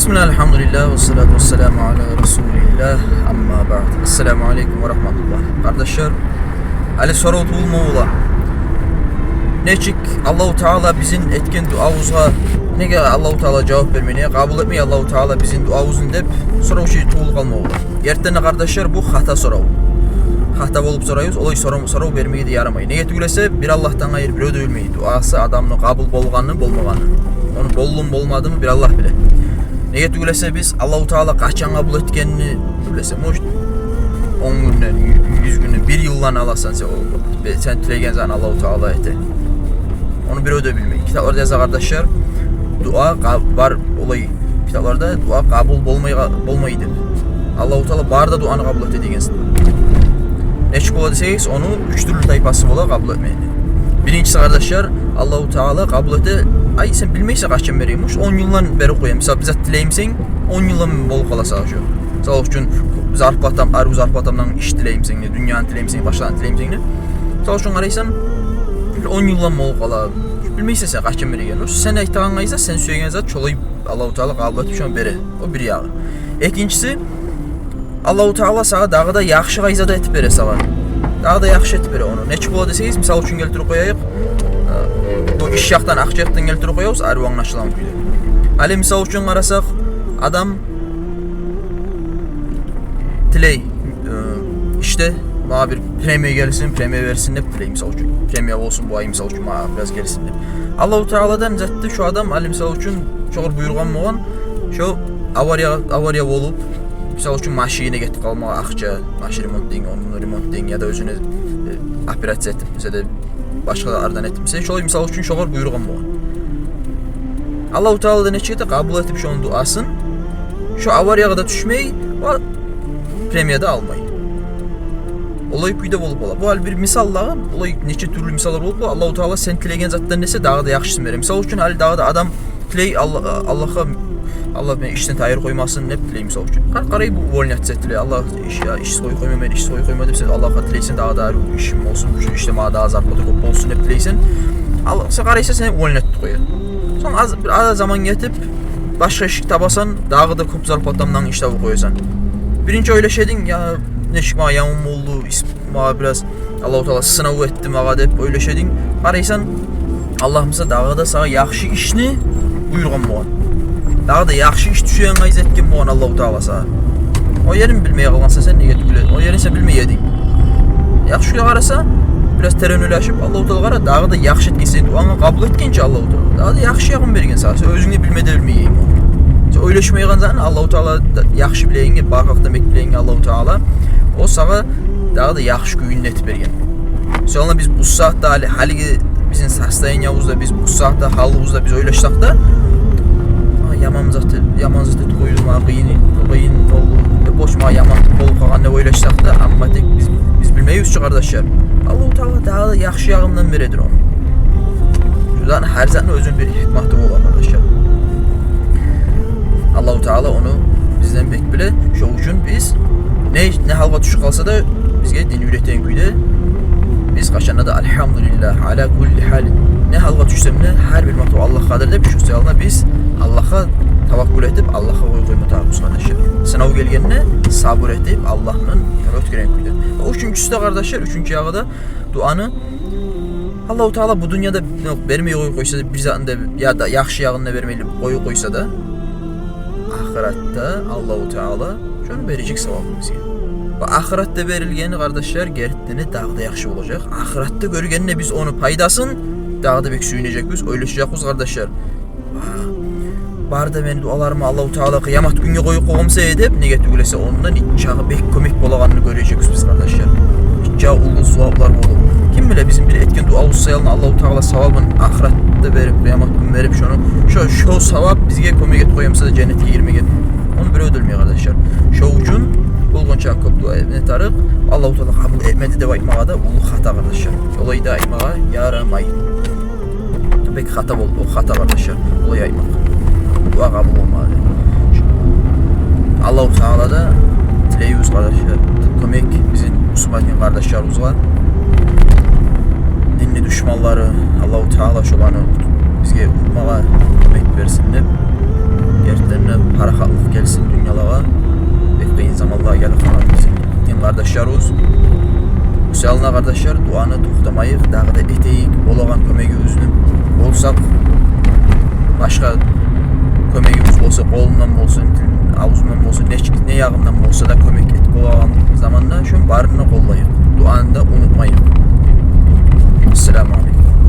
Bismillah, elhamdülillah, ve salatu ve selamu ala Resulillah, amma ba'd. Esselamu aleyküm ve rahmetullah. Kardeşler, Ali soru bulmağıla. Neçik Allahu Teala bizim etkin duamıza nege Allahu Teala cevap vermeye, kabul etmeye Allahu Teala bizim duamızın dep soru şey tuğul kalmağıla. Yertene kardeşler bu hata soru. Hata bolup sorayız, olay soru vermeyi de yaramayı. Neye tügülese bir Allah'tan hayır bir ödülmeyi. Duası adamın kabul bolğanını bolmağanı. Onu bollum bolmadığımı bir Allah bile. Neye tügülese biz Allahu Teala kaçan kabul etkenini tügülese moş 10 günden, 100 günden, 1 yıldan alasan sen tilegen zaman Allahu Teala ete. Onu bir ödebilmeyi. Kitaplarda yazar kardeşler, dua var olayı. Kitaplarda dua kabul bolmaydı. Allahu Teala barda duanı kabul et degensin. Neçik ola deseniz onu 3 türlü tayfası bola kabul etmeyin. Birincisi kardeşler, Allahu Teala kabul ete. Ay sen bilmeyse kaçın veriymiş. 10 yıldan beri koyayım. Mesela bize dileyimsen 10 yıldan bol kalasa şu. Sağ için zarfatam, arzu zarfatamdan iş dileyimsen, dünyanın dileyimsen, başlan dileyimsen. Sağ için araysan 10 yıldan bol kala. Bilmeyse sen kaçın veriyorsun. Sen ehtiran aysa sen söyleyen zat çolayıp Allahu Teala kabul etmiş on beri. O bir yağı. İkincisi Allahu Teala sana dağda yaxşı qayza da etib bere sana. Dağda yaxşı etib bere onu. Neçik ola deseniz, misal üçün geltirip koyayıq. Bu iş yaxdan, akçaqdan geltirip koyuyoruz, ayrı anlaşılan kuydu. Ali misal üçün qarasaq, adam tiley, işte bana bir premiye gelsin, premiye versin hep tiley misal üçün. Premiye olsun bu ay misal üçün bana biraz gelsin hep. Allahu Teala'dan zətti şu adam, Ali misal üçün çoğur buyurğan olan, şu avariya olup, misal üçün maşinə getib qalmağa, akça, maşin remont deyin, onu remont deyin ya da özünü operasiya etib, mesela başqalardan etmişsə, şolay misal üçün çoğur buyurğan bu. Allahu Teala da neçədə qəbul etib şonun duasın. Şu avariyağa da düşməy, o premiyada almay. Olay kuyda olub ola. Bu hal bir misallağı, olay neçə türlü misallar olub ola. Allahu Teala sen tilegen zatdan nesə dağı da yaxşısın verir. Misal üçün hal dağı da adam tiley Allah beni işten tayir koymasın ne tileyim misal üçün. Qarayı bu volnat etdilər. Allah iş soyu koyma, mən iş soyu koyma deyirsən. Allah'a tileysən daha da işim olsun, bu işte mənə daha zarfatı qop olsun ne tileysən. Allah sən qaraysa səni volnat qoyur. Sonra az zaman getib başqa iş tabasan, dağı da qop zarfatdan işdə qoyursan. Birinci öyle şeydin ya neşik mənə yamım oldu, mənə biraz Allahu Teala sınav etdi mənə deyib öyle şeydin. Qaraysan Allahımıza dağı da sana yaxşı işni buyurğan mənə. Daha da yaxşı iş düşüyen qayz etkin bu Allahu Teala sana. O yerin bilmeye qalmansa sen ne getib bilir. O yerin sen bilmeyedin. Yaxşı qarasa biraz terönüləşib Allahu Teala qara dağı da yaxşı etkinsin. Duanı qabul etkince Allahu Teala. Daha da yaxşı yaxın bergen sana. Sen özünü bilmede bilmeyeyim onu. Sen öyleşmeye qalsan Allahu Teala yaxşı bileyinge, baxaq demek bileyinge Allahu Teala o sana daha da yaxşı güyünün etib bergen. Sonra biz bu saatte hali bizim sastayan yavuzda biz bu saatte halımızda biz öyleşsaq da yaman zatı koyulma, qıyın oldu, boşma yaman olup qalan ne oylaşsaq da, amma tek biz bilmeyiz ki kardeşler. Allahu Teala daha da yaxşı yağımdan biridir onu. Şuradan her zatın özün bir hikmeti olur kardeşler. Allahu Teala onu bizden bek bile, şu üçün biz ne halva düşük kalsa da bizge din üretten kuydu. Biz qaşanda da elhamdülillah ala kulli hal. Ne halva düşsem ne her bir maktu Allah kadir de bir şu sayalına biz Allah'a tavakkul edip Allah'a koyma taarruz kardeşler. Sınav gelgenine sabır edip Allah'ın ötkiren kuydu. O üçüncüsü de kardeşler, üçüncü yağı da duanı Allahu Teala bu dünyada vermeyi koysa da bir zatında ya da yaxşı yağını vermeli koysa da ahirette Allahu Teala şunu verecek sevabını bizge. Ve ahirette verilgeni kardeşler gerittiğini daha da yaxşı olacak. Ahirette görgenine biz onu paydasın daha da bek süyünecek biz, öyleşeceğiz kardeşler. Barda beni dualarımı Allahu Teala kıyamet günü koyup qoğumsa edip ne getügülese ondan içağı bek kömek bolağanını göreceğiz biz kardeşler. İçağı ulu suavlar olur. Kim bile bizim bir etkin dua sayalım Allahu Teala savabın ahirette verip kıyamet günü verip şunu şu savab bizge kömek et koyumsa da cennete girmek et. Onu bir ödülmeye kardeşler. Şu ucun bulgunca köp dua ne tarık Allahu Teala kabul etmedi de aytmağa da ulu hata kardeşler. Olayı da aytmağa yaramay. Bek hata oldu o hata kardeşler. Olayı aytmağa. Dua kabul olmadı. Allahu Teala da tileyiz kardeşler. Kömek bizim Müslüman kardeşlerimiz var. Dinli düşmanları Allahu Teala şolanı bizge ummağa kömek versin de. Gerçekten para qardaşlarımız. Müsəlman qardaşlar, duanı toxtamayıq, dağı da etəyik, olağan köməyimizin olsaq, başqa köməyimiz olsa, qolundan olsun, avuzundan olsun, ne yağından olsa da kömək et. Olağan zamanda şun barını qollayıq, duanı da unutmayıq. Esselamu aleyküm.